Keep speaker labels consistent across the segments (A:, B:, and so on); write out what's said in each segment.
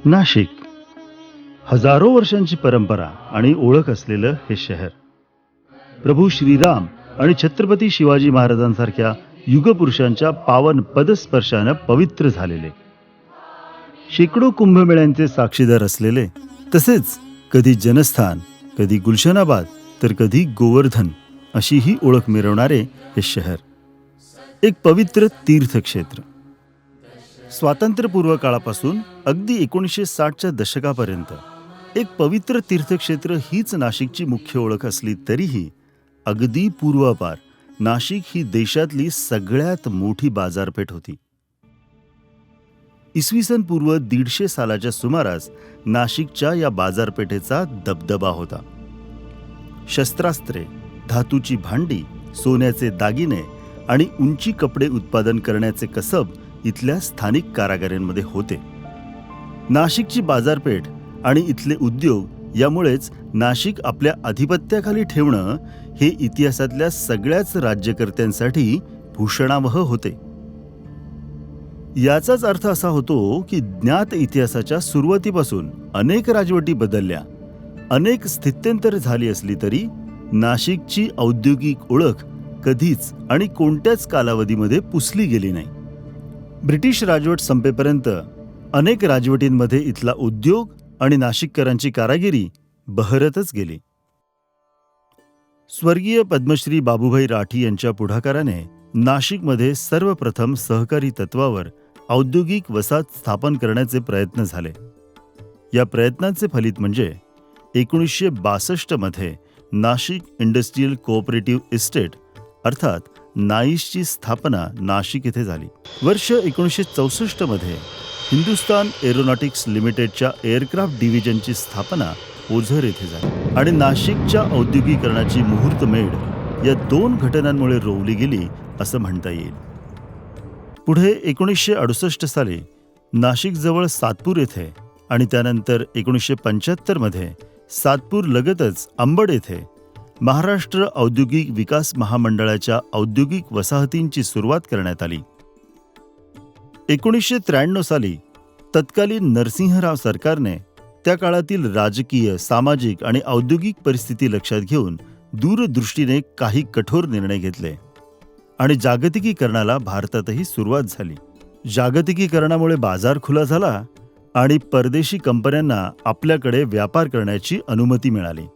A: नाशिक हजारो वर्षांची परंपरा आणि ओळख असलेलं हे शहर प्रभू श्रीराम आणि छत्रपती शिवाजी महाराजांसारख्या युगपुरुषांच्या पावन पदस्पर्शानं पवित्र झालेले, शेकडो कुंभमेळ्यांचे साक्षीदार असलेले, तसेच कधी जनस्थान, कधी गुलशनाबाद तर कधी गोवर्धन अशी ही ओळख मिरवणारे हे शहर एक पवित्र तीर्थक्षेत्र. स्वातंत्र्यपूर्व काळापासून अगदी 1960च्या दशकापर्यंत एक पवित्र तीर्थक्षेत्र हीच नाशिकची मुख्य ओळख असली तरीही अगदी पूर्वापार नाशिक ही देशातली सगळ्यात मोठी बाजारपेठ होती. इसवी सन पूर्व 150 सालाच्या सुमारास नाशिकच्या या बाजारपेठेचा दबदबा होता. शस्त्रास्त्रे, धातूची भांडी, सोन्याचे दागिने आणि उंची कपडे उत्पादन करण्याचे कसब इथल्या स्थानिक कारागिरांमध्ये होते. नाशिकची बाजारपेठ आणि इथले उद्योग यामुळेच नाशिक आपल्या अधिपत्याखाली ठेवणं हे इतिहासातल्या सगळ्याच राज्यकर्त्यांसाठी भूषणावह होते. याचाच अर्थ असा होतो की ज्ञात इतिहासाच्या सुरुवातीपासून अनेक राजवटी बदलल्या, अनेक स्थित्यंतर झाली असली तरी नाशिकची औद्योगिक ओळख कधीच आणि कोणत्याच कालावधीमध्ये पुसली गेली नाही. ब्रिटिश राजवट संपेपर्यंत अनेक राजवटींमध्ये इथला उद्योग आणि नाशिककरांची कारागिरी बहरतच गेली. स्वर्गीय पद्मश्री बाबूभाई राठी यांच्या पुढाकाराने नाशिकमध्ये सर्वप्रथम सहकारी तत्वावर औद्योगिक वसाहत स्थापन करण्याचे प्रयत्न झाले. या प्रयत्नांचे फलित म्हणजे 1962 मध्ये नाशिक इंडस्ट्रियल कोऑपरेटिव्ह इस्टेट अर्थात नाईसची स्थापना नाशिक येथे झाली. वर्ष 1964 मध्ये हिंदुस्तान एरोनॉटिक्स लिमिटेडच्या एअरक्राफ्ट डिव्हिजनची स्थापना ओझर येथे झाली आणि नाशिकच्या औद्योगिकरणाची मुहूर्तमेढ या दोन घटनांमुळे रोवली गेली असं म्हणता येईल. पुढे 1968 साली नाशिकजवळ सातपूर येथे आणि त्यानंतर 1975 मध्ये सातपूर लगतच अंबड येथे महाराष्ट्र औद्योगिक विकास महामंडळाच्या औद्योगिक वसाहतींची सुरुवात करण्यात आली. 1993 साली तत्कालीन नरसिंहराव सरकारने त्या काळातील राजकीय, सामाजिक आणि औद्योगिक परिस्थिती लक्षात घेऊन दूरदृष्टीने काही कठोर निर्णय घेतले आणि जागतिकीकरणाला भारतातही सुरुवात झाली. जागतिकीकरणामुळे बाजार खुला झाला आणि परदेशी कंपन्यांना आपल्याकडे व्यापार करण्याची अनुमती मिळाली.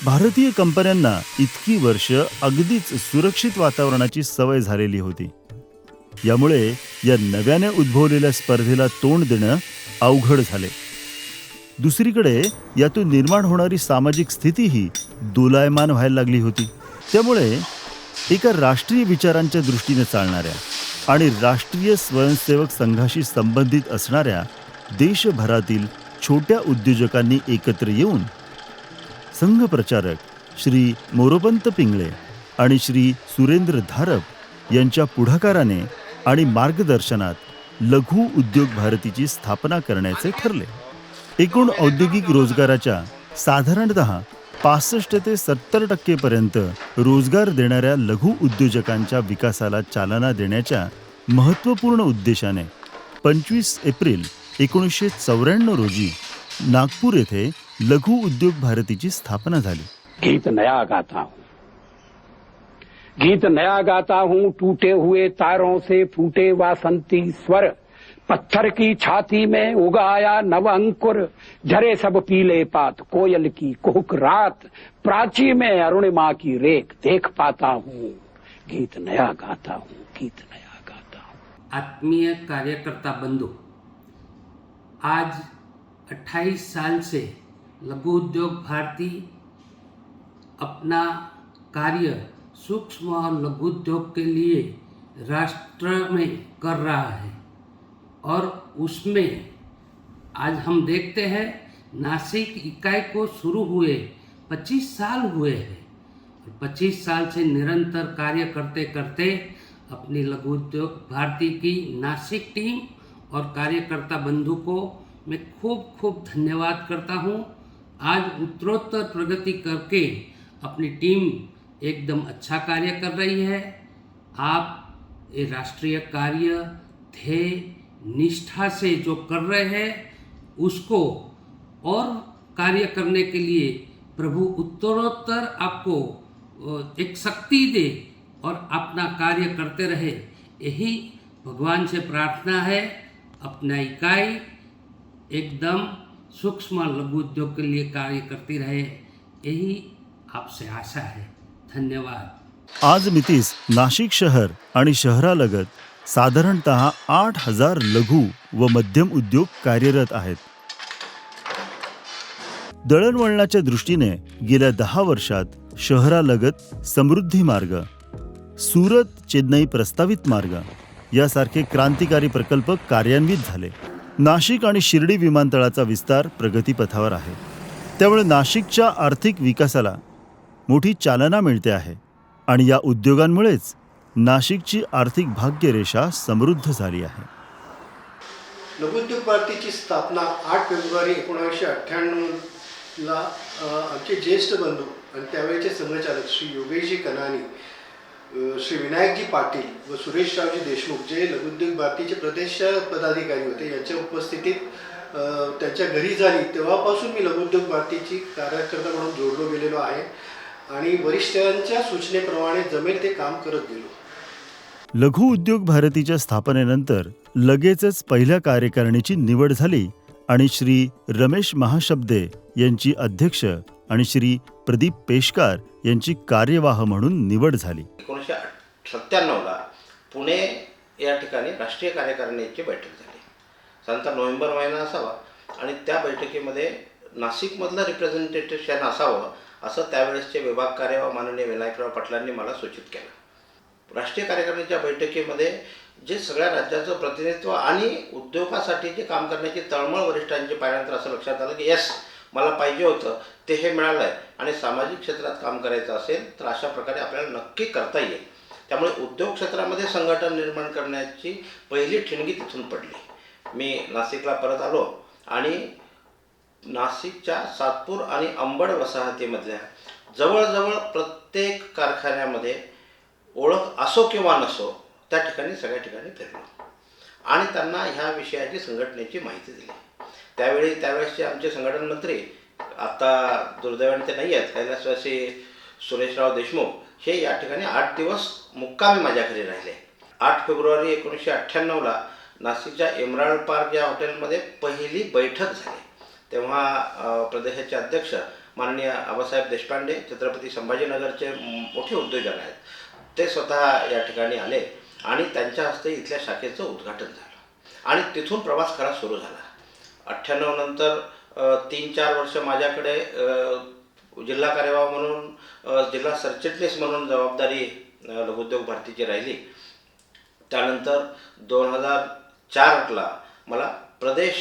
A: भारतीय कंपन्यांना इतकी वर्ष अगदीच सुरक्षित वातावरणाची सवय झालेली होती. यामुळे या नव्याने उद्भवलेल्या स्पर्धेला तोंड देणं अवघड झाले. दुसरीकडे यातून निर्माण होणारी सामाजिक स्थितीही दोलायमान व्हायला लागली होती. त्यामुळे एका राष्ट्रीय विचारांच्या दृष्टीने चालणाऱ्या आणि राष्ट्रीय स्वयंसेवक संघाशी संबंधित असणाऱ्या देशभरातील छोट्या उद्योजकांनी एकत्र येऊन संघ प्रचारक श्री मोरोपंत पिंगळे आणि श्री सुरेंद्र धारप यांच्या पुढाकाराने आणि मार्गदर्शनात लघु उद्योग भारतीची स्थापना करण्याचे ठरले. एकूण औद्योगिक रोजगाराच्या साधारणतः 65 ते 70% पर्यंत रोजगार देणाऱ्या लघु उद्योजकांच्या विकासाला चालना देण्याच्या महत्त्वपूर्ण उद्देशाने 25 एप्रिल 1994 रोजी नागपूर येथे लघु उद्योग भारतीची स्थापना झाली.
B: गीत नया गाता हूँ, गीत नया गाता हूँ, टूटे हुए तारों से फूटे वासंती स्वर, पत्थर की छाती में उगाया नव अंकुर, झरे सब पीले पात, कोयल की कुहुक रात, प्राची में अरुणिमा की रेख देख पाता हूँ. गीत नया गाता हूँ, गीत नया गाता हूँ.
C: आत्मीय कार्यकर्ता बंधु, आज 28 साल से लघु उद्योग भारती अपना कार्य सूक्ष्म और लघु उद्योग के लिए राष्ट्र में कर रहा है और उसमें आज हम देखते हैं नासिक इकाई को शुरू हुए 25 साल हुए हैं. 25 साल से निरंतर कार्य करते करते अपनी लघु उद्योग भारती की नासिक टीम और कार्यकर्ता बंधु को मैं खूब खूब धन्यवाद करता हूँ. आज उत्तरोत्तर प्रगति करके अपनी टीम एकदम अच्छा कार्य कर रही है. आप ये राष्ट्रीय कार्य ध्येय निष्ठा से जो कर रहे हैं उसको और कार्य करने के लिए प्रभु उत्तरोत्तर आपको एक शक्ति दे और अपना कार्य करते रहे, यही भगवान से प्रार्थना है. अपना इकाई एकदम सूक्ष्म लघु उद्योग के लिए कार्य करती रहे, यही आपसे आशा है. धन्यवाद.
A: आज मितीस नाशिक शहर आणि शहरालगत साधारणतः 8,000 लघु व मध्यम उद्योग कार्यरत आहेत. दळणवळणाच्या दृष्टीने गेल्या 10 वर्षात शहरालगत समृद्धी मार्ग, सुरत चेन्नई प्रस्तावित मार्ग यासारखे क्रांतिकारी प्रकल्प कार्यान्वित झाले. नाशिक आणि शिर्डी विमानतळाचा विस्तार प्रगतीपथावर आहे. त्यामुळे नाशिकच्या आर्थिक विकासाला मोठी चालना मिळते आहे आणि या उद्योगांमुळेच नाशिकची आर्थिक भाग्यरेषा समृद्ध झाली आहे.
D: लघु उद्योग भारतीची स्थापना 8 फेब्रुवारी 1998ला आमचे ज्येष्ठ बंधू आणि त्यावेळेचे संघचालक श्री योगेशजी कनानी, श्री विनायकजी पाटील व सुरेशरावजी देशमुख जे लघु उद्योग भारतीचे प्रदेश पदाधिकारी होते यांच्या उपस्थितीत त्यांच्या घरी झाली. तेव्हापासून मी लघु उद्योग भारतीची कार्यकर्ता म्हणून जोडलो गेलेलो आहे आणि वरिष्ठांच्या सूचनेप्रमाणे जमेल ते काम करत गेलो.
A: लघु उद्योग भारतीच्या स्थापनेनंतर लगेचच पहिल्या कार्यकारिणीची निवड झाली आणि श्री रमेश महाशब्दे यांची अध्यक्ष आणि श्री प्रदीप पेशकार यांची कार्यवाह म्हणून निवड झाली.
E: 1997ला पुणे या ठिकाणी राष्ट्रीय कार्यकारिणीची बैठक झाली. साधारणतः नोव्हेंबर महिना असावा आणि त्या बैठकीमध्ये नाशिकमधलं रिप्रेझेंटेशन असावं असं त्यावेळेसचे विभाग कार्यवाह माननीय विनायकराव पाटलांनी मला सूचित केलं. राष्ट्रीय कार्यकारिणीच्या बैठकीमध्ये जे सगळ्या राज्याचं प्रतिनिधित्व आणि उद्योगासाठी जे काम करण्याची तळमळ वरिष्ठांची पाहिल्यानंतर असं लक्षात आलं की यस, मला पाहिजे होतं ते हे मिळालं आहे आणि सामाजिक क्षेत्रात काम करायचं असेल तर अशा प्रकारे आपल्याला नक्की करता येईल. त्यामुळे उद्योग क्षेत्रामध्ये संघटन निर्माण करण्याची पहिली ठिणगी तिथून पडली. मी नाशिकला परत आलो आणि नाशिकच्या सातपूर आणि अंबड वसाहतीमधल्या जवळजवळ प्रत्येक कारखान्यामध्ये ओळख असो किंवा नसो त्या ठिकाणी सगळ्या ठिकाणी फिरलो आणि त्यांना ह्या विषयाची संघटनेची माहिती दिली. त्यावेळेसचे आमचे संघटन मंत्री, आता दुर्दैवाने ते नाही आहेत, कैलासवासी सुरेशराव देशमुख, हे या ठिकाणी 8 दिवस मुक्कामी माझ्या घरी राहिले. 8 फेब्रुवारी 1998ला नाशिकच्या एमराल्ड पार्क या हॉटेलमध्ये पहिली बैठक झाली. तेव्हा प्रदेशाचे अध्यक्ष माननीय आबासाहेब देशपांडे, छत्रपती संभाजीनगरचे मोठे उद्योजक आहेत, ते स्वतः या ठिकाणी आले आणि त्यांच्या हस्ते इथल्या शाखेचं उद्घाटन झालं आणि तिथून प्रवास खरा सुरू झाला. 98 नंतर 3-4 वर्ष माझ्याकडे जिल्हा कार्यवाह म्हणून, जिल्हा सरचिटणीस म्हणून जबाबदारी लघु उद्योग भारतीची राहिली. त्यानंतर 2004ला मला प्रदेश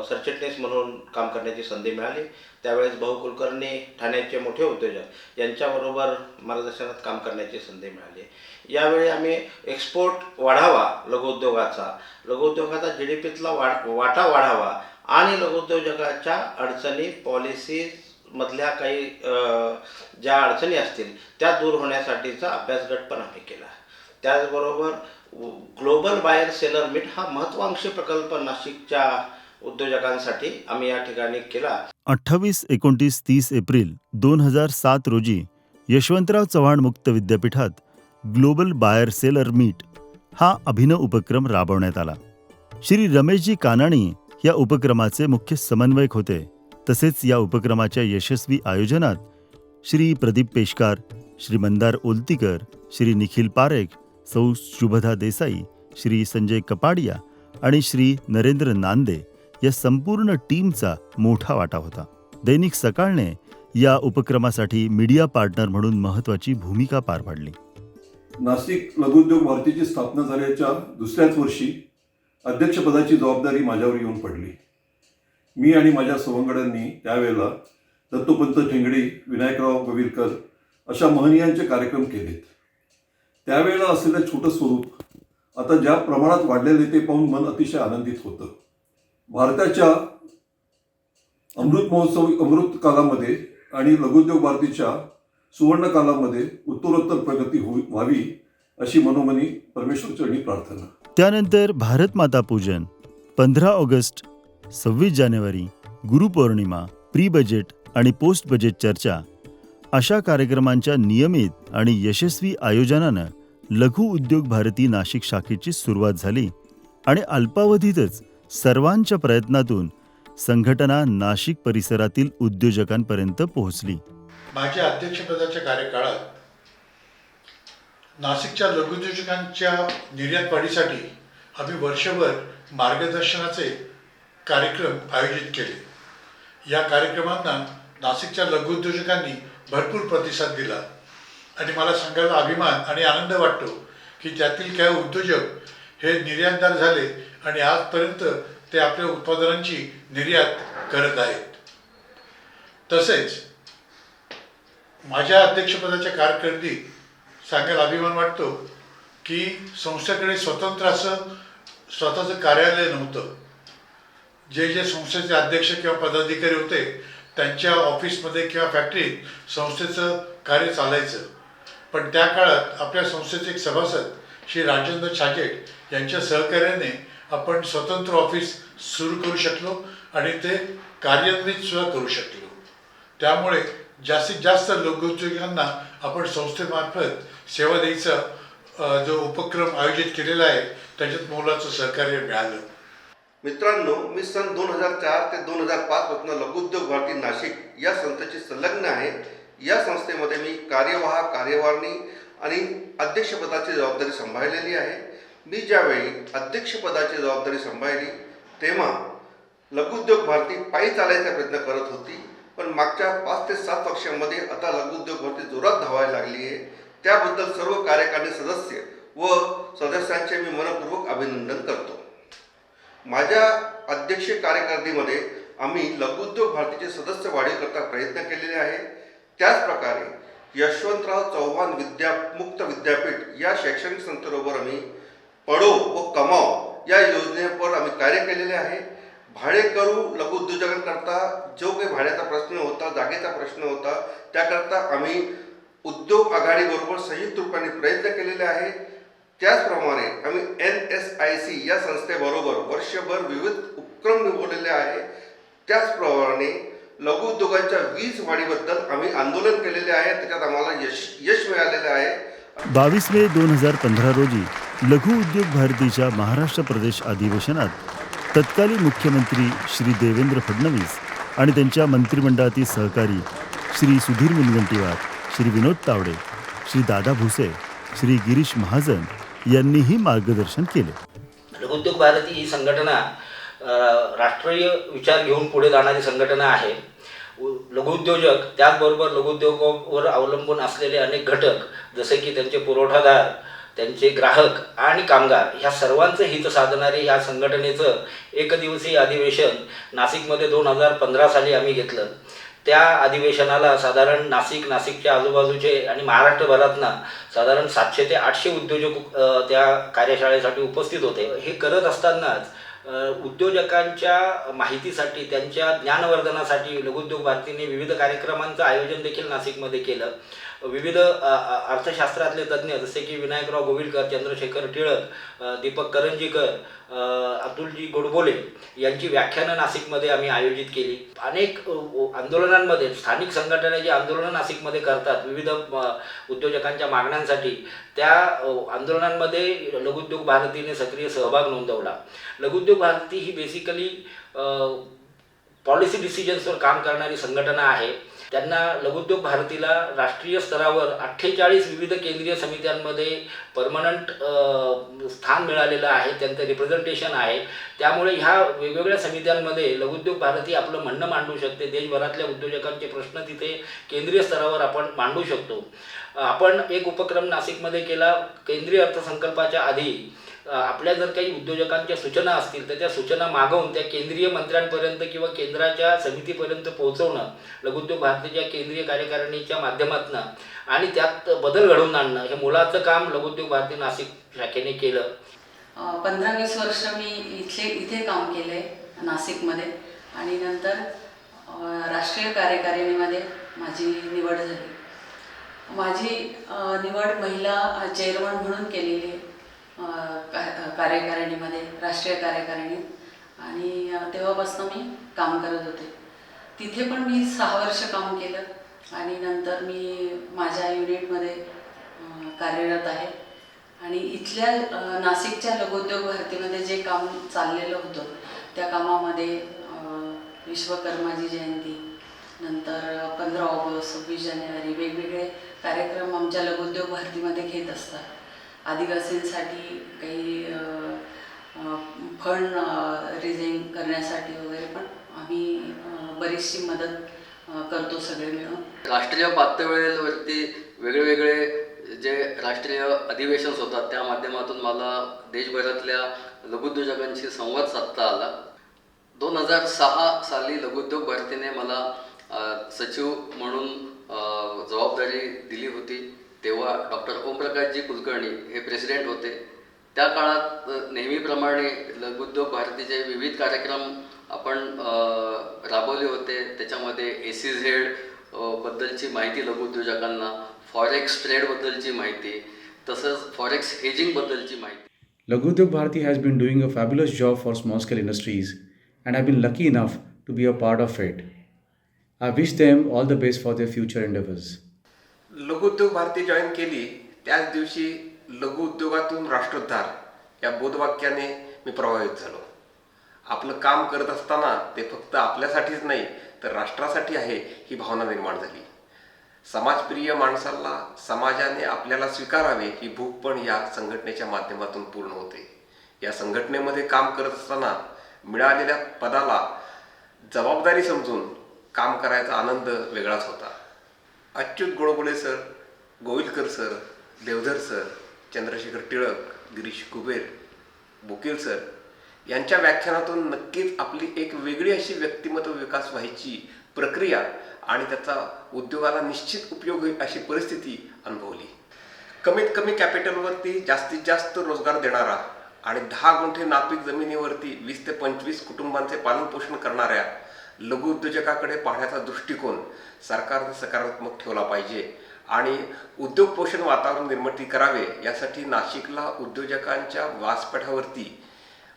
E: सरचिटणीस म्हणून काम करण्याची संधी मिळाली. त्यावेळेस भाऊ कुलकर्णी, ठाण्याचे मोठे उद्योजक, यांच्याबरोबर मार्गदर्शनात काम करण्याची संधी मिळाली. यावेळी आम्ही एक्सपोर्ट वाढावा, लघु उद्योगाचा GDPतला वाटा वाढावा आणि लघु उद्योजकाच्या अडचणी, पॉलिसीज मधल्या काही ज्या अडचणी असतील त्या दूर होण्यासाठीचा अभ्यासगट पण आम्ही केला. त्याचबरोबर ग्लोबल बायर सेलर मीट हा महत्त्वाकांक्षी प्रकल्प नाशिकच्या उद्योजकांसाठी आम्ही या ठिकाणी केला.
A: 28, 29, 30 एप्रिल 2007 रोजी यशवंतराव चव्हाण मुक्त विद्यापीठात ग्लोबल बायर सेलर मीट हा अभिनव उपक्रम राबवण्यात आला. श्री रमेशजी कानाणी या उपक्रमाचे मुख्य समन्वयक होते. तसेच या उपक्रमाच्या यशस्वी आयोजनात श्री प्रदीप पेशकार, श्री मंदार ओलतीकर, श्री निखिल पारेख, सौ शुभदा देसाई, श्री संजय कपाडिया आणि श्री नरेंद्र नांदे या संपूर्ण टीमचा मोठा वाटा होता. दैनिक सकाळने या उपक्रमासाठी मीडिया पार्टनर म्हणून महत्त्वाची भूमिका पार पाडली.
F: नाशिक लघुउद्योग भारतीची स्थापना झाल्याच्या दुसऱ्याच वर्षी अध्यक्षपदाची जबाबदारी माझ्यावर येऊन पडली. मी आणि माझ्या सवंगड्यांनी त्यावेळेला दत्तोपंत ठेंगडी, विनायकराव गवीरकर अशा महनीयांचे कार्यक्रम केलेत. त्यावेळेला असलेलं छोटं स्वरूप आता ज्या प्रमाणात वाढलेले ते पाहून मन अतिशय आनंदित होतं. भारताच्या अमृत कालामध्ये आणि लघुउद्योग भारतीच्या सुवर्ण कालामध्ये उत्तरोत्तर प्रगती व्हावी अशी मनोमनी परमेश्वरचरणी प्रार्थना.
A: त्यानंतर भारत माता पूजन, 15 ऑगस्ट, 26 जानेवारी, गुरुपौर्णिमा, प्री बजेट आणि पोस्ट बजेट चर्चा अशा कार्यक्रमांच्या नियमित आणि यशस्वी आयोजनानं लघु उद्योग भारती नाशिक शाखेची सुरुवात झाली आणि अल्पावधीतच सर्वांच्या प्रयत्नातून संघटना नाशिक परिसरातील उद्योजकांपर्यंत पोहोचली.
G: माझ्या अध्यक्षपदाच्या कार्यकाळात नाशिकच्या लघुउद्योजकांच्या निर्यात वाढीसाठी आम्ही वर्षभर मार्गदर्शनाचे कार्यक्रम आयोजित केले. या कार्यक्रमांना नाशिकच्या लघुउद्योजकांनी भरपूर प्रतिसाद दिला आणि मला सांगायला अभिमान आणि आनंद वाटतो की त्यातील काही उद्योजक हे निर्यातदार झाले आणि आजपर्यंत ते आपल्या उत्पादनांची निर्यात करत आहेत. तसेच माझ्या अध्यक्षपदाच्या कारकिर्दीत सांगायला अभिमान वाटतो की संस्थेकडे स्वतंत्र असं स्वतःचं कार्यालय नव्हतं. जे संस्थेचे अध्यक्ष किंवा पदाधिकारी होते त्यांच्या ऑफिसमध्ये किंवा फॅक्टरीत संस्थेचं कार्य चालायचं. पण त्या काळात आपल्या संस्थेचे एक सभासद श्री राजेंद्र छाजेड यांच्या सहकार्याने आपण स्वतंत्र ऑफिस सुरू करू शकलो आणि ते कार्यान्वित सुद्धा करू शकलो. त्यामुळे जास्तीत जास्त लघुउद्योजकांना आपण संस्थेमार्फत सेवा द्यायचा जो उपक्रम आयोजित केलेला आहे त्याच्यात मोलाचं सहकार्य मिळालं.
D: मित्रांनो, मी सन 2004 ते 2005 पासून लघुउद्योग भारती नाशिक या संस्थेची संलग्न आहे. या संस्थेमध्ये मी कार्यवाह, कार्यवाहिनी आणि अध्यक्षपदाची जबाबदारी सांभाळलेली आहे. मी ज्यावेळी अध्यक्षपदाची जबाबदारी सांभाळली तेव्हा लघुउद्योग भारती पायी चालायचा प्रयत्न करत होती. पण मागच्या 5 ते 7 वर्षांमध्ये आता लघुउद्योग भारती जोरात धावायला लागली आहे. त्याबद्दल सर्व कार्यकारिणी सदस्य व सदस्यांचे मी मनपूर्वक अभिनंदन करतो. माझ्या अध्यक्ष कार्यकारिणीमध्ये आम्ही लघुउद्योग भारतीचे सदस्य वाढीकरता प्रयत्न केलेले आहे. त्याचप्रकारे यशवंतराव चव्हाण मुक्त विद्यापीठ या शैक्षणिक संस्थेबरोबर आम्ही पढो व कमाव या योजनेवर आम्ही कार्य केलेले आहे. भाडेकरू लघुउद्योजकांकरता जो काही भाड्याचा प्रश्न होता, जागेचा प्रश्न होता, त्याकरता आम्ही उद्योग आघाडीबरोबर संयुक्त रूपाने प्रयत्न केलेले आहे. त्याचप्रमाणे आम्ही NSIC या संस्थेबरोबर वर्षभर विविध उपक्रम निवडलेले आहे. त्याचप्रमाणे लघुउद्योगांच्या वीज वाढीबद्दल आम्ही आंदोलन केलेले आहे. त्याच्यात आम्हाला यश मिळालेले आहे.
A: 22 मे 2015 रोजी लघु उद्योग भारतीच्या महाराष्ट्र प्रदेश अधिवेशनात तत्कालीन मुख्यमंत्री श्री देवेंद्र फडणवीस आणि त्यांच्या मंत्रिमंडळातील सहकारी श्री सुधीर मुनगंटीवार, श्री विनोद तावडे, श्री दादा भुसे, श्री गिरीश महाजन यांनीही मार्गदर्शन केले.
H: लघुउद्योग भारती ही संघटना राष्ट्रीय विचार घेऊन पुढे जाणारी संघटना आहे. लघुउद्योजक त्याचबरोबर लघुउद्योगावर अवलंबून असलेले अनेक घटक जसे की त्यांचे पुरवठादार, त्यांचे ग्राहक आणि कामगार ह्या सर्वांचं हित साधणारे ह्या संघटनेचं एकदिवसीय अधिवेशन नाशिकमध्ये 2015 साली आम्ही घेतलं. त्या अधिवेशनाला साधारण नाशिकच्या आजूबाजूचे आणि महाराष्ट्रभरातनं साधारण 700 ते 800 उद्योजक त्या कार्यशाळेसाठी उपस्थित होते. हे करत असतानाच उद्योजकांच्या माहितीसाठी, त्यांच्या ज्ञानवर्धनासाठी लघुउद्योग भारतीने विविध कार्यक्रमांचं आयोजन देखील नाशिकमध्ये केलं. विविध अर्थशास्त्रातले तज्ज्ञ जसे की विनायकराव गोविलकर, चंद्रशेखर टिळक, दीपक करंजीकर, अतुलजी गोडबोले यांची व्याख्यानं नाशिकमध्ये आम्ही आयोजित केली. अनेक आंदोलनांमध्ये स्थानिक संघटना जे आंदोलनं नाशिकमध्ये करतात विविध उद्योजकांच्या मागण्यांसाठी, त्या आंदोलनांमध्ये लघुउद्योग भारतीने सक्रिय सहभाग नोंदवला. लघुउद्योग भारती ही बेसिकली पॉलिसी डिसिजन्सवर काम करणारी संघटना आहे. त्यांना लघुउद्योग भारतीला राष्ट्रीय स्तरावर 48 विविध केंद्रीय समित्यांमध्ये परमनंट स्थान मिळालेलं आहे, त्यांचं रिप्रेझेंटेशन आहे. त्यामुळे ह्या वेगवेगळ्या समित्यांमध्ये लघुउद्योग भारती आपलं म्हणणं मांडू शकते. देशभरातल्या उद्योजकांचे प्रश्न तिथे केंद्रीय स्तरावर आपण मांडू शकतो. आपण एक उपक्रम नाशिकमध्ये केला. केंद्रीय अर्थसंकल्पाच्या आधी आपल्या जर काही उद्योजकांच्या सूचना असतील तर त्या सूचना मागवून त्या केंद्रीय मंत्र्यांपर्यंत किंवा केंद्राच्या समितीपर्यंत पोहोचवणं लघुउद्योग भारतीच्या केंद्रीय कार्यकारिणीच्या माध्यमातून आणि त्यात बदल घडवून आणणं हे मोलाचं काम लघुउद्योग भारती नाशिक शाखेने केलं.
I: 15-20 वर्ष मी इथे काम केलं आहे नाशिकमध्ये आणि नंतर राष्ट्रीय कार्यकारिणीमध्ये माझी निवड झाली. माझी निवड महिला चेअरमन म्हणून केलेली आहे कार्यकारिणीमध्ये, राष्ट्रीय कार्यकारिणीत. आणि तेव्हापासून मी काम करत होते. तिथे पण मी 6 वर्ष काम केलं आणि नंतर मी माझ्या युनिटमध्ये कार्यरत आहे. आणि इथल्या नाशिकच्या लघुउद्योग भारतीमध्ये जे काम चाललेलं होतं त्या कामामध्ये विश्वकर्माजी जयंती, नंतर 15 ऑगस्ट, 26 जानेवारी वेगवेगळे कार्यक्रम आमच्या लघुउद्योग भारतीमध्ये घेत असतात. आदिवासींसाठी काही फंड रेझिंग करण्यासाठी वगैरे पण आम्ही बरीचशी मदत करतो सगळे मिळून.
J: राष्ट्रीय पातळीवरती वेगवेगळे जे राष्ट्रीय अधिवेशन होतात त्या माध्यमातून मला देशभरातल्या लघुउद्योजकांशी संवाद साधता आला. 2006 साली लघुउद्योग भारतीने मला सचिव म्हणून जबाबदारी दिली होती. तेव्हा डॉक्टर ओमप्रकाशजी कुलकर्णी हे प्रेसिडेंट होते. त्या काळात नेहमीप्रमाणे लघुउद्योग भारतीचे विविध कार्यक्रम आपण राबवले होते. त्याच्यामध्ये ACZ बद्दलची माहिती लघुउद्योजकांना, फॉरेक्स ट्रेडबद्दलची माहिती, तसंच फॉरेक्स हेजिंगबद्दलची माहिती.
K: Laghudyog Bharati has been doing a fabulous job for small scale industries and I've been lucky enough to be a part of it. I wish them all the best for their future endeavors.
L: लघुउद्योग Bharti join केली त्याच दिवशी लघु उद्योगातून राष्ट्रोद्धार या बोधवाक्याने मी प्रभावित झालो. आपलं काम करत असताना ते फक्त आपल्यासाठीच नाही तर राष्ट्रासाठी आहे ही भावना निर्माण झाली. समाजप्रिय माणसाला समाजाने आपल्याला स्वीकारावे ही भूक पण या संघटनेच्या माध्यमातून पूर्ण होते. या संघटनेमध्ये काम करत असताना मिळालेल्या पदाला जबाबदारी समजून काम करायचा आनंद वेगळाच होता. Achyut Godbole sir, Govilkar sir, Deodhar sir, Chandrashekhar Tilak, Girish Kuber, Bokil sir यांच्या व्याख्यानातून नक्कीच आपली एक वेगळी अशी व्यक्तिमत्व विकास व्हायची प्रक्रिया आणि त्याचा उद्योगाला निश्चित उपयोग होईल अशी परिस्थिती अनुभवली. कमीत कमी कॅपिटलवरती जास्तीत जास्त रोजगार देणारा आणि 10 गुंठे नापीक जमिनीवरती 20 ते 25 कुटुंबांचे पालनपोषण करणाऱ्या लघुउद्योजकाकडे पाहण्याचा दृष्टिकोन सरकारने सकारात्मक ठेवला पाहिजे आणि उद्योग पोषण वातावरण निर्मिती करावे यासाठी नाशिकला उद्योजकांच्या व्यासपीठावरती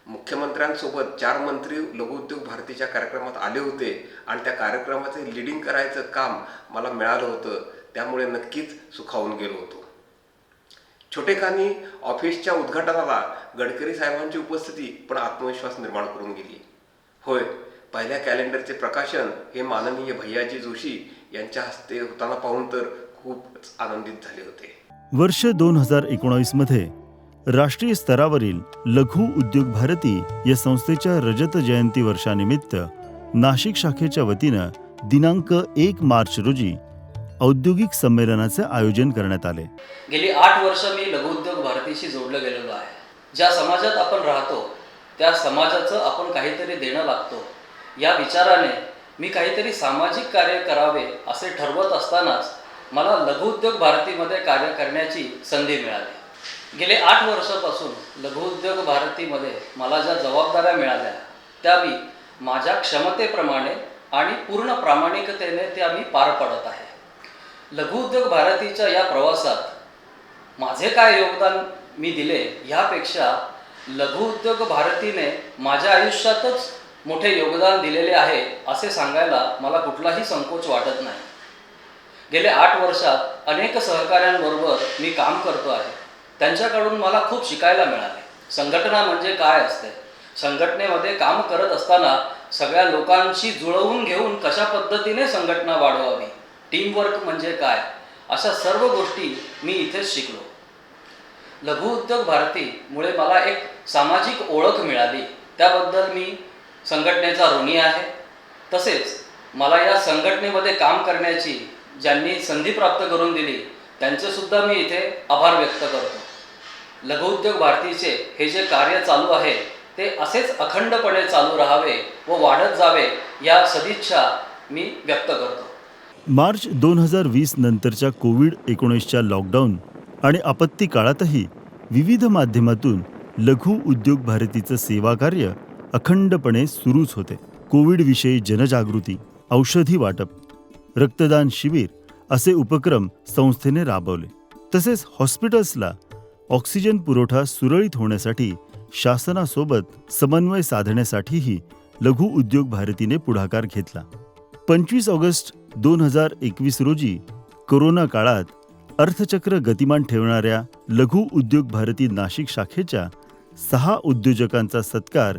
L: मुख्यमंत्र्यांसोबत 4 मंत्री लघुउद्योग भारतीच्या कार्यक्रमात आले होते आणि त्या कार्यक्रमाचे लीडिंग करायचं काम मला मिळालं होतं. त्यामुळे नक्कीच सुखावून गेलो होतो. छोटेखानी ऑफिसच्या उद्घाटनाला गडकरी साहेबांची उपस्थिती पण आत्मविश्वास निर्माण करून गेली. होय, पहिल्या कॅलेंडरचे प्रकाशन हे माननीय भैयाजी जोशी यांच्या हस्ते होताना पाहून तर खूप आनंदित झाले होते.
A: वर्ष 2019 मध्ये राष्ट्रीय स्तरावरील लघु उद्योग भारती या संस्थेच्या रजत जयंती वर्षानिमित्त नाशिक शाखेच्या वतीनं दिनांक 1 मार्च रोजी औद्योगिक संमेलनाचे आयोजन करण्यात आले.
M: गेली 8 वर्ष मी लघुउद्योग भारतीशी जोडलं गेलेलो आहे. ज्या समाजात आपण राहतो त्या समाजाचं आपण काहीतरी देणं लागतो या विचाराने मी काहीतरी सामाजिक कार्य करावे असे ठरवत असतानाच मला लघुउद्योग भारतीमध्ये कार्य करण्याची संधी मिळाली. गेले 8 वर्षापासून लघुउद्योग भारतीमध्ये मला ज्या जबाबदाऱ्या मिळाल्या त्या मी माझ्या क्षमतेप्रमाणे आणि पूर्ण प्रामाणिकतेने त्या मी पार पाडत आहे. लघुउद्योग भारतीच्या या प्रवासात माझे काय योगदान मी दिले ह्यापेक्षा लघुउद्योग भारतीने माझ्या आयुष्यातच मोठे योगदान दिलेले आहे असे सांगायला मला कुठलाही संकोच वाटत नाही. गेले 8 वर्षात अनेक सहकाऱ्यांबरोबर मी काम करतो आहे. त्यांच्याकडून मला खूप शिकायला मिळाले. संघटना म्हणजे काय असते, संघटनेमध्ये काम करत असताना सगळ्या लोकांशी जुळवून घेऊन कशा पद्धतीने संघटना वाढवावी, टीमवर्क म्हणजे काय, अशा सर्व गोष्टी मी इथेच शिकलो. लघुउद्योग भारतीमुळे मला एक सामाजिक ओळख मिळाली, त्याबद्दल मी संघटनेचा ऋणी आहे. तसेच मला या संघटनेमध्ये काम करण्याची ज्यांनी संधी प्राप्त करून दिली त्यांचेसुद्धा मी इथे आभार व्यक्त करतो. लघुउद्योग भारतीचे हे जे कार्य चालू आहे ते असेच अखंडपणे चालू राहावे व वाढत जावे या सदिच्छा मी व्यक्त करतो.
A: मार्च 2020 नंतरच्या कोविड-19च्या लॉकडाऊन आणि आपत्ती काळातही विविध माध्यमातून लघु उद्योग भारतीचं सेवा कार्य अखंडपणे सुरूच होते. कोविडविषयी जनजागृती, औषधी वाटप, रक्तदान शिबिर असे उपक्रम संस्थेने राबवले. तसेच हॉस्पिटल्सला ऑक्सिजन पुरवठा सुरळीत होण्यासाठी शासनासोबत समन्वय साधण्यासाठीही लघु उद्योग भारतीने पुढाकार घेतला. 25 ऑगस्ट 2021 रोजी कोरोना काळात अर्थचक्र गतिमान ठेवणाऱ्या लघु उद्योग भारती नाशिक शाखेच्या 6 उद्योजकांचा सत्कार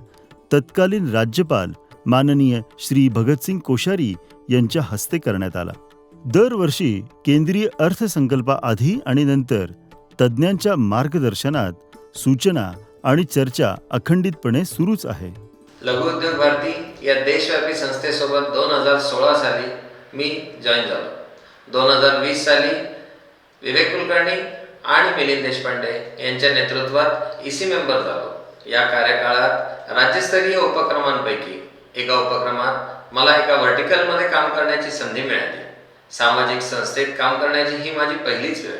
A: तत्कालीन राज्यपाल माननीय श्री भगतसिंग कोश्यारी यांच्या हस्ते करण्यात आला. दरवर्षी केंद्रीय अर्थसंकल्पाआधी आणि नंतर तज्ज्ञांच्या मार्गदर्शनात सूचना आणि चर्चा अखंडितपणे सुरूच आहे.
N: लघुउद्योग भारती या देशव्यापी संस्थेसोबत 2016 साली मी जॉईन झालो. 2020 साली विवेक कुलकर्णी आणि मिलिंद देशपांडे यांच्या नेतृत्वात ईसी मेंबर झालो. या कार्यकाळात राज्यस्तरीय उपक्रमांपैकी एका उपक्रमात मला एका व्हर्टिकलमध्ये काम करण्याची संधी मिळाली. सामाजिक संस्थेत काम करण्याची ही माझी पहिलीच वेळ.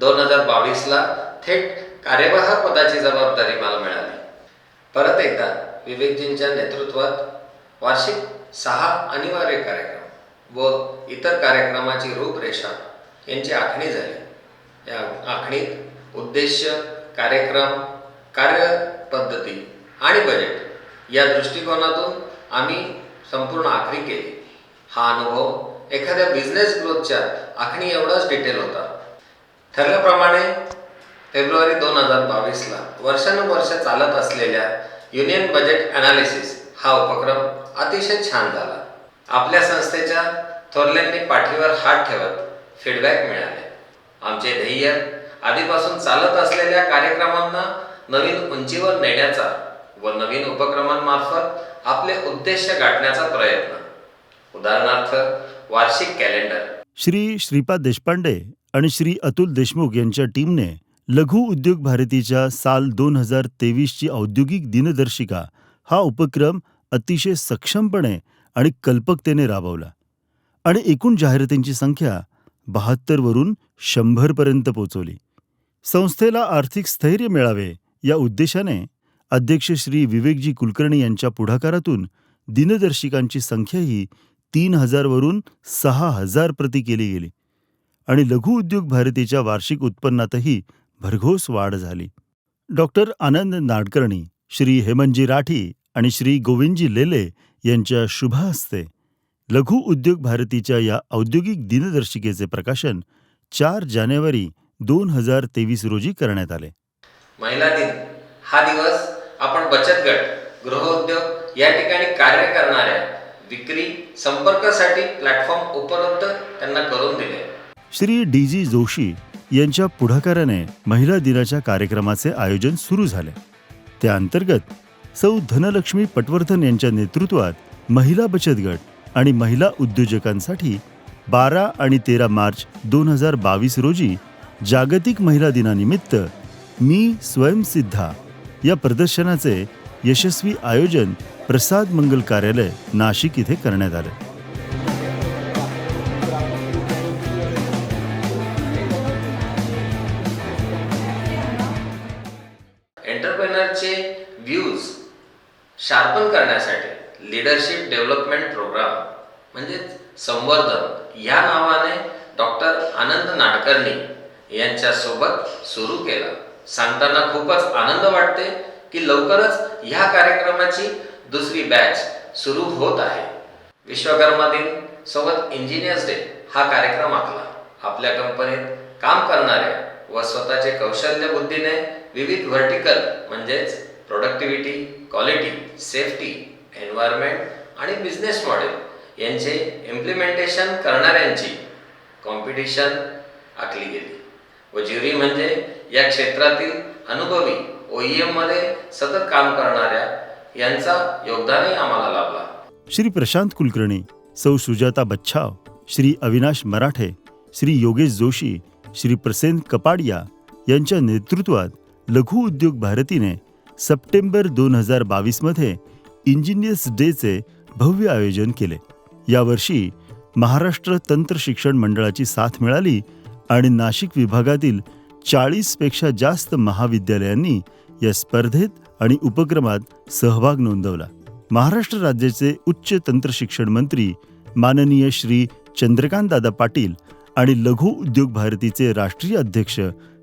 N: 2022ला थेट कार्यवाह पदाची जबाबदारी मला मिळाली. परत एकदा विवेकजींच्या नेतृत्वात वार्षिक 6 अनिवार्य कार्यक्रम व इतर कार्यक्रमाची रूपरेषा यांची आखणी झाली. या आखणीत उद्देश्य, कार्यक्रम, कार्यपद्धती आणि बजेट या दृष्टिकोनातून आम्ही संपूर्ण आखणी केली. हा अनुभव एखाद्या बिझनेस ग्रोथच्या आखणी एवढाच डिटेल होता. ठरल्याप्रमाणे फेब्रुवारी 2022ला वर्षानुवर्ष चालत असलेल्या युनियन बजेट ॲनालिसिस हा उपक्रम अतिशय छान झाला. आपल्या संस्थेच्या थोरल्यांनी पाठीवर हात ठेवत फीडबॅक मिळाले. आमचे ध्येय आधीपासून चालत असलेल्या कार्यक्रमांना नवीन उंचीवर नेण्याचा व नवीन उपक्रमांमार्फत आपले उद्देश गाठण्याचा प्रयत्न. उदाहरणार्थ वार्षिक कॅलेंडर.
A: श्री श्रीपाद देशपांडे आणि श्री अतुल देशमुख यांच्या टीमने लघु उद्योग भारतीच्या साल 2023ची औद्योगिक दिनदर्शिका हा उपक्रम अतिशय सक्षमपणे आणि कल्पकतेने राबवला आणि एकूण जाहिरातींची संख्या 72 वरून 100 पर्यंत पोहोचवली. संस्थेला आर्थिक स्थैर्य मिळावे या उद्देशाने अध्यक्ष श्री विवेकजी कुलकर्णी यांच्या पुढाकारातून दिनदर्शिकांची संख्याही 3000 वरून 6000 प्रति केली गेली आणि लघु उद्योग भारतीच्या वार्षिक उत्पन्नातही भरघोस वाढ झाली. डॉक्टर आनंद नाडकर्णी, श्री हेमंतजी राठी आणि श्री गोविंदजी लेले यांच्या शुभ हस्ते लघु उद्योग भारतीच्या या औद्योगिक दिनदर्शिकेचे प्रकाशन 4 जानेवारी 2023 रोजी करण्यात आले.
N: महिला दिन हा दिवस आपण बचत गट, गृहउद्योग या ठिकाणी कार्य करणाऱ्या विक्री संपर्कासाठी प्लॅटफॉर्म उपलब्ध त्यांना करून दिले.
A: श्री डी.जी. जोशी यांच्या पुढाकाराने महिला दिनाच्या कार्यक्रमाचे आयोजन सुरू झाले. त्या अंतर्गत सौ धनलक्ष्मी पटवर्धन यांच्या नेतृत्वात महिला बचत गट आणि महिला उद्योजकांसाठी 12 आणि 13 मार्च 2022 रोजी जागतिक महिला दिनानिमित्त मी स्वयंसिद्धा या प्रदर्शनाचे यशस्वी आयोजन प्रसाद मंगल कार्यालय नाशिक इथे करण्यात आले.
N: लीडरशिप डेव्हलपमेंट प्रोग्राम म्हणजेच संवर्धन या नावाने डॉक्टर आनंद नाडकर्णी यांच्यासोबत सुरू केला. सांगताना खूपच आनंद वाटते की लवकरच ह्या कार्यक्रमाची दुसरी बॅच सुरू होत आहे. विश्वकर्मा दिन सोबत इंजिनियर्स डे हा कार्यक्रम आखला. आपल्या कंपनीत काम करणाऱ्या व स्वतःचे कौशल्य बुद्धीने विविध व्हर्टिकल म्हणजेच प्रोडक्टिव्हिटी, क्वालिटी, सेफ्टी, एन्व्हायरमेंट आणि बिझनेस मॉडेल यांचे इम्प्लिमेंटेशन करणाऱ्यांची कॉम्पिटिशन आखली गेली व ज्युरी म्हणजे या क्षेत्रातील अनुभवी OEM मध्ये सतत काम करणाऱ्या यांचा योगदानही आम्हाला लाभला.
A: श्री प्रशांत कुलकर्णी, सौ सुजाता बच्छाव, श्री अविनाश मराठे, श्री योगेश जोशी, श्री प्रसेन कपाडिया यांच्या नेतृत्वात लघु उद्योग भारतीने सप्टेंबर 2022 मध्ये इंजिनियर्स डेचे भव्य आयोजन केले. यावर्षी महाराष्ट्र तंत्र शिक्षण मंडळाची साथ मिळाली आणि नाशिक विभागातील 40 पेक्षा जास्त महाविद्यालयांनी या स्पर्धेत आणि उपक्रमात सहभाग नोंदवला. महाराष्ट्र राज्याचे उच्च तंत्र शिक्षण मंत्री माननीय श्री चंद्रकांत दादा पाटील आणि लघु उद्योग भारतीचे राष्ट्रीय अध्यक्ष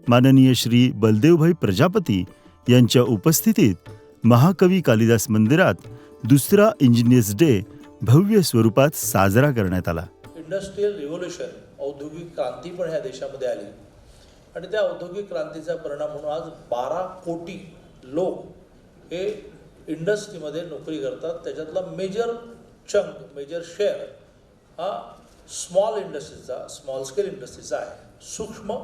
A: माननीय श्री बलदेवभाई प्रजापती यांच्या उपस्थितीत महाकवी कालिदास मंदिरात दुसरा इंजिनियर्स डे भव्य स्वरूपात साजरा करण्यात आला.
O: इंडस्ट्रियल रिव्होल्युशन, औद्योगिक क्रांती पण ह्या देशामध्ये आली आणि त्या औद्योगिक क्रांतीचा परिणाम म्हणून आज 12 कोटी लोक हे इंडस्ट्रीमध्ये नोकरी करतात. त्याच्यातला मेजर शेअर हा स्मॉल स्केल इंडस्ट्रीचा आहे. सूक्ष्म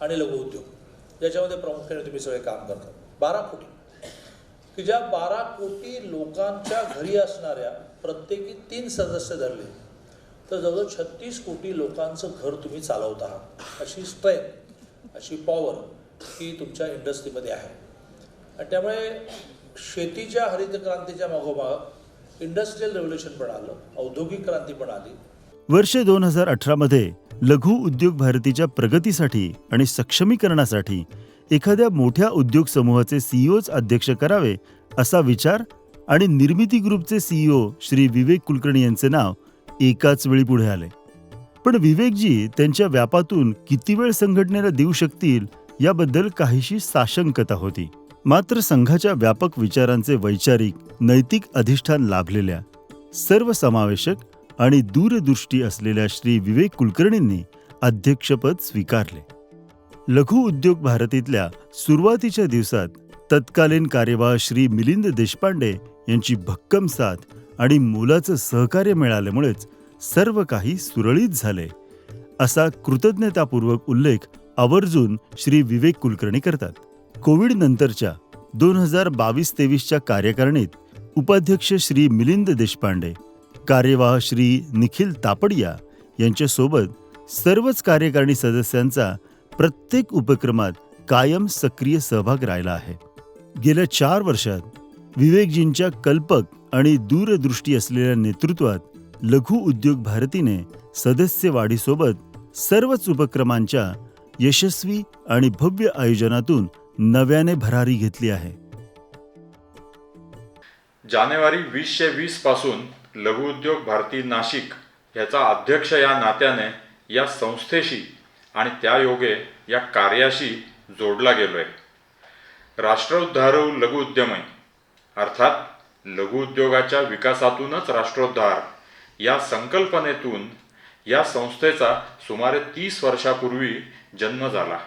O: आणि लघु उद्योग याच्यामध्ये प्रामुख्याने तुम्ही सगळे काम करतात. 12 कोटी की ज्या 12 कोटी लोकांच्या घरी असणाऱ्या प्रत्येकी 3 सदस्य धरले तर जवळजवळ 36 कोटी लोकांचं घर तुम्ही चालवत आहात. अशी स्ट्रेंथ, अशी पॉवर ही तुमच्या इंडस्ट्रीमध्ये आहे. आणि त्यामुळे शेतीच्या हरित क्रांतीच्या मागोमाग इंडस्ट्रियल रेव्होल्युशन पण आलं, औद्योगिक क्रांती पण आली.
A: वर्ष 2018 मध्ये लघु उद्योग भारतीच्या प्रगतीसाठी आणि सक्षमीकरणासाठी एखाद्या मोठ्या उद्योग समूहाचे CEOच अध्यक्ष करावे असा विचार आणि निर्मिती ग्रुपचे CEO श्री विवेक कुलकर्णी यांचे नाव एकाच वेळी पुढे आले. पण विवेकजी त्यांच्या व्यापातून किती वेळ संघटनेला देऊ शकतील याबद्दल काहीशी साशंकता होती. मात्र संघाच्या व्यापक विचारांचे वैचारिक नैतिक अधिष्ठान लाभलेल्या सर्वसमावेशक आणि दूरदृष्टी असलेल्या श्री विवेक कुलकर्णींनी अध्यक्षपद स्वीकारले. लघु उद्योग भारतीतल्या सुरुवातीच्या दिवसात तत्कालीन कार्यवाह श्री मिलिंद देशपांडे यांची भक्कम साथ आणि मोलाचं सहकार्य मिळाल्यामुळेच सर्व काही सुरळीत झाले असा कृतज्ञतापूर्वक उल्लेख आवर्जून श्री विवेक कुलकर्णी करतात. कोविड नंतरच्या 2022-23च्या कार्यकारिणीत उपाध्यक्ष श्री मिलिंद देशपांडे, कार्यवाह श्री निखिल तापडिया यांच्यासोबत सर्वच कार्यकारिणी सदस्यांचा प्रत्येक उपक्रमात कायम सक्रिय सहभाग राहिला आहे. गेल्या 4 वर्षात विवेकजींच्या कल्पक आणि दूरदृष्टी असलेल्या नेतृत्वात लघु उद्योग भारतीने सदस्य वाढीसोबत सर्वच उपक्रमांच्या यशस्वी आणि भव्य आयोजनातून नव्याने भरारी घेतली आहे.
P: जानेवारी 2020 पासून लघु उद्योग भारती नाशिक याचा अध्यक्ष या नात्याने या संस्थेशी आणि त्यायोगे या कार्याशी जोडला गेलोय. राष्ट्रोद्धारो लघु उद्यमय अर्थात लघु उद्योगाच्या विकासातूनच राष्ट्रोद्धार या संकल्पनेतून या संस्थेचा सुमारे 30 वर्षापूर्वी जन्म झाला.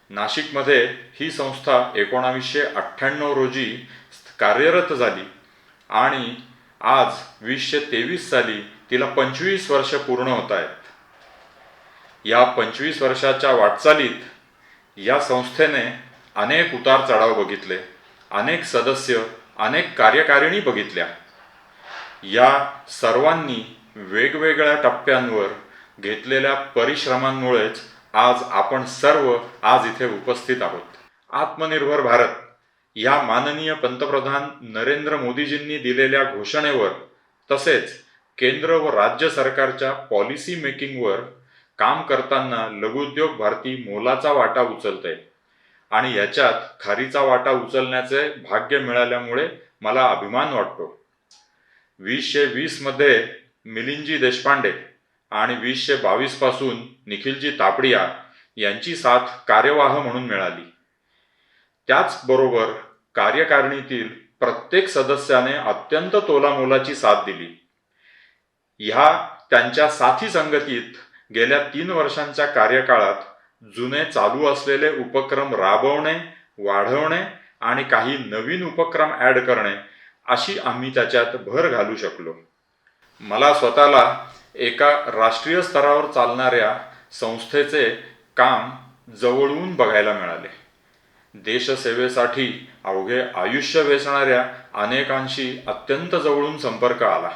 P: नाशिकमध्ये ही संस्था 1998 रोजी कार्यरत झाली आणि आज 2023 साली तिला 25 वर्ष पूर्ण होत आहेत. या 25 वर्षाच्या वाटचालीत या संस्थेने अनेक उतार चढाव बघितले, अनेक सदस्य, अनेक कार्यकारिणी बघितल्या. या सर्वांनी वेगवेगळ्या टप्प्यांवर घेतलेल्या परिश्रमांमुळेच आज आपण सर्व आज इथे उपस्थित आहोत. आत्मनिर्भर भारत या माननीय पंतप्रधान नरेंद्र मोदीजींनी दिलेल्या घोषणेवर तसेच केंद्र व राज्य सरकारच्या पॉलिसी मेकिंगवर काम करताना लघुउद्योग भारती मोलाचा वाटा उचलते आणि याच्यात खारीचा वाटा उचलण्याचे भाग्य मिळाल्यामुळे मला अभिमान वाटतो. 2020 मध्ये मिलिंदजी देशपांडे आणि 2022 पासून निखिलजी तापडिया यांची साथ कार्यवाह म्हणून मिळाली. त्याचबरोबर कार्यकारिणीतील प्रत्येक सदस्याने अत्यंत तोलामोलाची साथ दिली. ह्या त्यांच्या साथी संगतीत गेल्या 3 वर्षांच्या कार्यकाळात जुने चालू असलेले उपक्रम राबवणे, वाढवणे आणि काही नवीन उपक्रम ॲड करणे अशी आम्ही त्याच्यात भर घालू शकलो. मला स्वतःला एका राष्ट्रीय स्तरावर चालणाऱ्या संस्थेचे काम जवळून बघायला मिळाले. देशसेवेसाठी अवघे आयुष्य वेचणाऱ्या अनेकांशी अत्यंत जवळून संपर्क आला.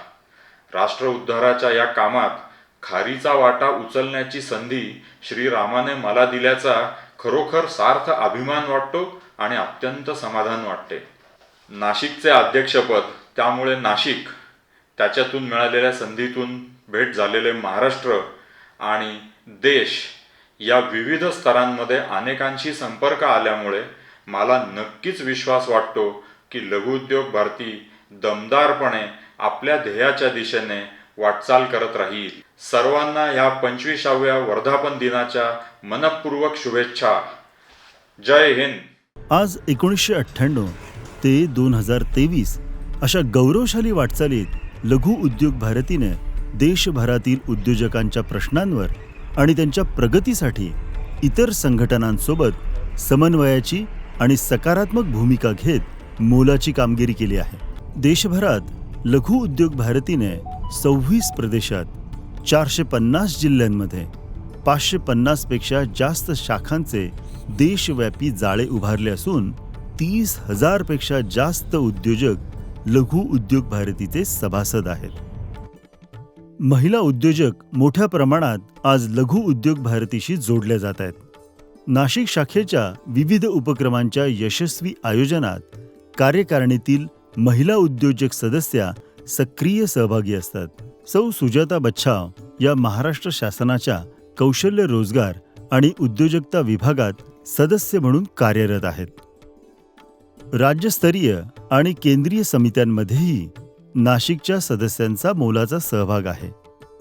P: राष्ट्र उद्धाराच्या या कामात खारीचा वाटा उचलण्याची संधी श्रीरामाने मला दिल्याचा खरोखर सार्थ अभिमान वाटतो आणि अत्यंत समाधान वाटते. नाशिकचे अध्यक्षपद, त्यामुळे नाशिक, त्याच्यातून मिळालेल्या संधीतून भेट झालेले महाराष्ट्र आणि देश या विविध स्तरांमध्ये अनेकांशी संपर्क आल्यामुळे मला नक्कीच विश्वास वाटतो की लघुउद्योग भारती दमदारपणे आपल्या ध्येयाच्या दिशेने वाटचाल करत राहील. सर्वांना या 25व्या वर्धापन दिनाच्या मनपूर्वक शुभेच्छा. जय हिंद.
A: आज 1998 ते 2023 अशा गौरवशाली वाटचालीत लघु उद्योग भारतीने देशभरातील उद्योजकांच्या प्रश्नांवर आणि त्यांच्या प्रगतीसाठी इतर संघटनांसोबत समन्वयाची आणि सकारात्मक भूमिका घेत मोलाची कामगिरी केली आहे. देशभरात लघु उद्योग भारतीने 26 प्रदेशात 450 जिल्ह्यांमध्ये 550 पेक्षा जास्त शाखांचे देशव्यापी जाळे उभारले असून 30,000 पेक्षा जास्त उद्योजक लघु उद्योग भारतीचे सभासद आहेत. महिला उद्योजक मोठ्या प्रमाणात आज लघु उद्योग भारतीशी जोडले जात आहेत. नाशिक शाखेच्या विविध उपक्रमांच्या यशस्वी आयोजनात कार्यकारिणीतील महिला उद्योजक सदस्या सक्रिय सहभागी असतात. सौ सुजाता बच्छाव या महाराष्ट्र शासनाच्या कौशल्य रोजगार आणि उद्योजकता विभागात सदस्य म्हणून कार्यरत आहेत. राज्यस्तरीय आणि केंद्रीय समित्यांमध्येही नाशिकच्या सदस्यांचा मोलाचा सहभाग आहे.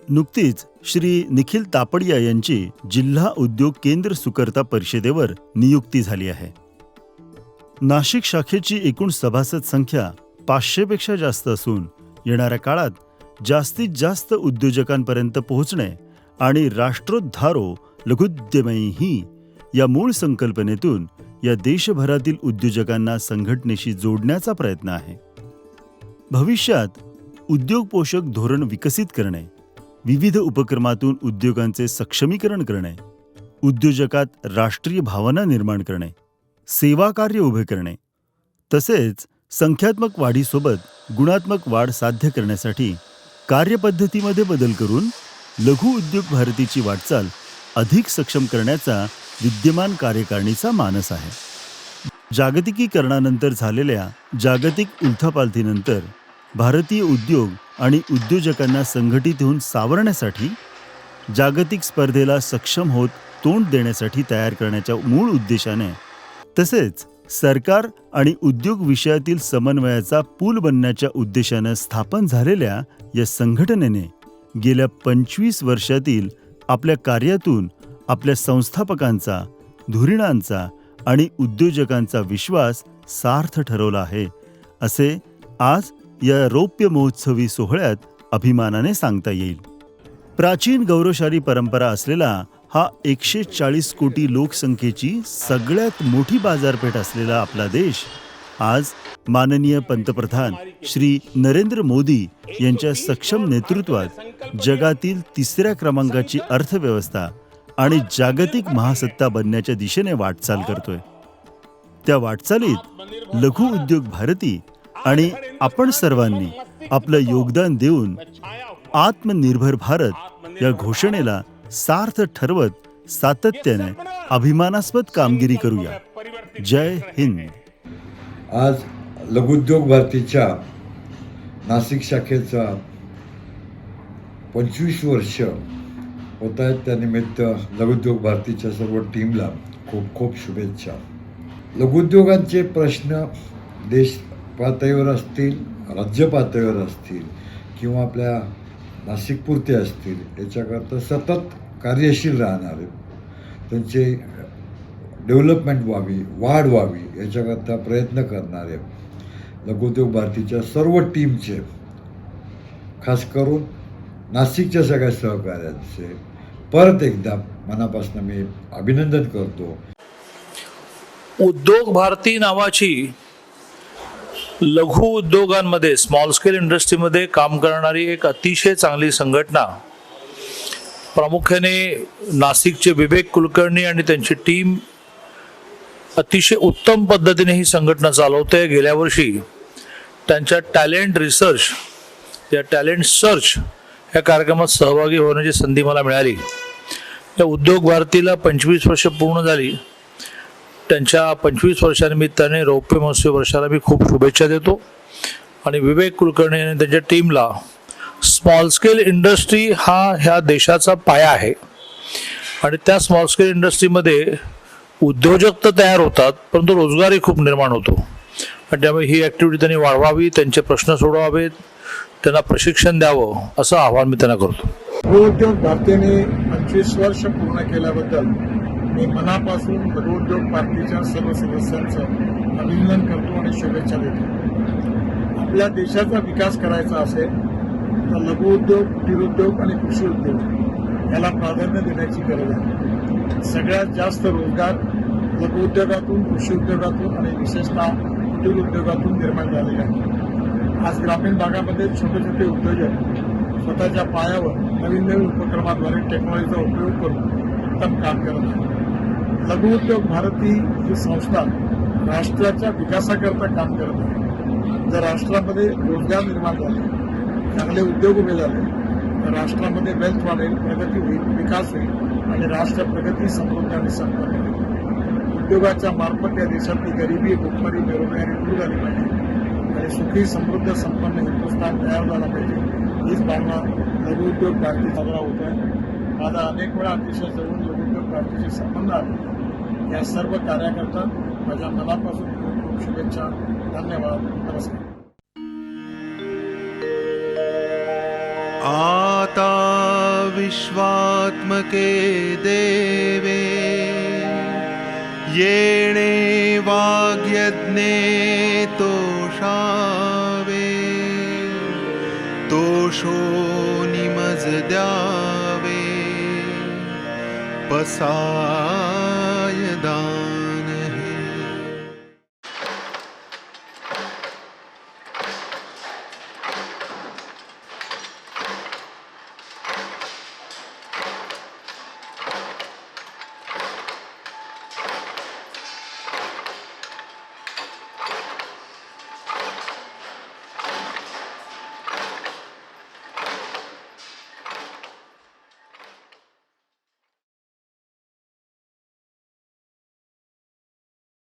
A: नुकतीच श्री निखिल तापडिया यांची जिल्हा उद्योग केंद्र सुकर्ता परिषदेवर नियुक्ती झाली आहे. नाशिक शाखेची एकूण सभासद संख्या 500 पेक्षा जास्त असून येणाऱ्या काळात जास्तीत जास्त उद्योजकांपर्यंत पोहोचणे आणि राष्ट्रोद्धारो लघुद्यमही या मूळ संकल्पनेतून या देशभरातील उद्योजकांना संघटनेशी जोडण्याचा प्रयत्न आहे. भविष्यात उद्योग पोषक धोरण विकसित करणे, विविध उपक्रमातून उद्योगांचे सक्षमीकरण करणे, उद्योजकात राष्ट्रीय भावना निर्माण करणे, सेवा कार्य उभे करणे, तसेच संख्यात्मक वाढीसोबत गुणात्मक वाढ साध्य करण्यासाठी कार्यपद्धतीमध्ये बदल करून लघु उद्योग भारतीची वाटचाल अधिक सक्षम करण्याचा विद्यमान कार्यकारिणीचा मानस आहे. जागतिकीकरणानंतर झालेल्या जागतिक उलथापालथीनंतर भारतीय उद्योग आणि उद्योजकांना संघटित होऊन सावरण्यासाठी, जागतिक स्पर्धेला सक्षम होत तोंड देण्यासाठी तयार करण्याच्या मूळ उद्देशाने, तसेच सरकार आणि उद्योग विषयातील समन्वयाचा पूल बनण्याच्या उद्देशाने स्थापन झालेल्या या संघटनेने गेल्या 25 वर्षातील आपल्या कार्यातून आपल्या संस्थापकांचा, धुरीणांचा आणि उद्योजकांचा विश्वास सार्थ ठरवला आहे, असे आज या रौप्य महोत्सवी सोहळ्यात अभिमानाने सांगता येईल. प्राचीन गौरवशाली परंपरा असलेला हा 140 कोटी लोकसंख्येची सगळ्यात मोठी बाजारपेठ असलेला आपला देश आज माननीय पंतप्रधान श्री नरेंद्र मोदी यांच्या सक्षम नेतृत्वात जगातील 3ऱ्या क्रमांकाची अर्थव्यवस्था आणि जागतिक महासत्ता बनण्याच्या दिशेने वाटचाल करतोय. त्या वाटचालीत लघु उद्योग भारती आणि आपण सर्वांनी आपलं योगदान देऊन आत्मनिर्भर भारत या घोषणेला सार्थ ठरवत सातत्याने अभिमानास्पद कामगिरी करूया. जय हिंद.
Q: आज लघुउद्योग भारतीच्या नाशिक शाखेचा 25 वर्ष होत आहेत. त्यानिमित्त लघुउद्योग भारतीच्या सर्व टीमला खूप खूप शुभेच्छा. लघुउद्योगांचे प्रश्न देश पातळीवर असतील, राज्य पातळीवर असतील किंवा आपल्या नाशिकपुरते असतील याच्याकरता सतत कार्यशील राहणार आहेत. त्यांचे डेव्हलपमेंट व्हावी, वाढ व्हावी याच्याकरता प्रयत्न करणारे लघुउद्योग भारतीच्या सर्व टीमचे, खास करून नाशिकच्या सगळ्या सहकाऱ्यांचे परत एकदा मनापासून मी अभिनंदन करतो.
O: उद्योग भारती नावाची लघु उद्योगांमध्ये, स्मॉल स्केल इंडस्ट्रीमध्ये काम करणारी एक अतिशय चांगली संघटना, प्रामुख्याने नाशिकचे विवेक कुलकर्णी आणि त्यांची टीम अतिशय उत्तम पद्धतीने ही संघटना चालवते. गेल्या वर्षी त्यांच्या टॅलेंट रिसर्च या टॅलेंट सर्च या कार्यक्रमात सहभागी होण्याची संधी मला मिळाली. या उद्योग भारतीला 25 वर्ष पूर्ण झाली. त्यांच्या 25 वर्षानिमित्ताने रौप्य महोत्सवी वर्षाला मी खूप शुभेच्छा देतो आणि विवेक कुलकर्णी आणि त्यांच्या टीमला, स्मॉल स्केल इंडस्ट्री हा ह्या देशाचा पाया आहे आणि त्या स्मॉल स्केल इंडस्ट्रीमध्ये उद्योजक तर तयार होतात परंतु रोजगारही खूप निर्माण होतो आणि त्यामुळे ही ॲक्टिव्हिटी त्यांनी वाढवावी, त्यांचे प्रश्न सोडवावेत, त्यांना प्रशिक्षण द्यावं असं आवाहन मी त्यांना करतो.
G: लघुउद्योग भारतीने 25 वर्ष पूर्ण केल्याबद्दल मी मनापासून लघुउद्योग भारतीच्या सर्व सदस्यांचं अभिनंदन करतो आणि शुभेच्छा देतो. आपल्या देशाचा विकास करायचा असेल तर लघुउद्योग, कुटीरोद्योग आणि कृषी उद्योग याला प्राधान्य देण्याची गरज आहे. सगळ्यात जास्त रोजगार लघुउद्योगातून, कृषी उद्योगातून आणि विशेषतः कुटीर उद्योगातून निर्माण झालेले आहे. आज ग्रामीण भागामध्ये छोटे छोटे उद्योजक स्वतःच्या पायावर नवीन नवीन उपक्रमाद्वारे टेक्नॉलॉजीचा उपयोग करून उत्तम काम करत आहेत. लघुउद्योग भारती ही संस्था राष्ट्राच्या विकासाकरता काम करत आहे. जर राष्ट्रामध्ये रोजगार निर्माण झाले, चांगले उद्योग उभे झाले तर राष्ट्रामध्ये वेल्थ वाढेल, प्रगती होईल, विकास होईल आणि राष्ट्र प्रगती, समृद्धी आणि संपन्न होईल. उद्योगाच्या मार्फत या देशातली गरिबी, भूकमारी, बेरोजगारी दूर झाली पाहिजे आणि सुखी, समृद्ध, संपन्न हिंदुस्थान तयार झाला पाहिजे. हीच भावना लघुउद्योग भारती साजरा होत आहे. माझा अनेक वेळा अतिशय जवळून लघुउद्योग भारतीचे संबंध आहे. या सर्व कार्याकरता माझ्या मनापासून खूप खूप शुभेच्छा. धन्यवाद. नमस्कार.
R: आता विश्वात्मके देवे येणे वाग्यज्ञे तोषावे, तोषो निमज द्यावे पसा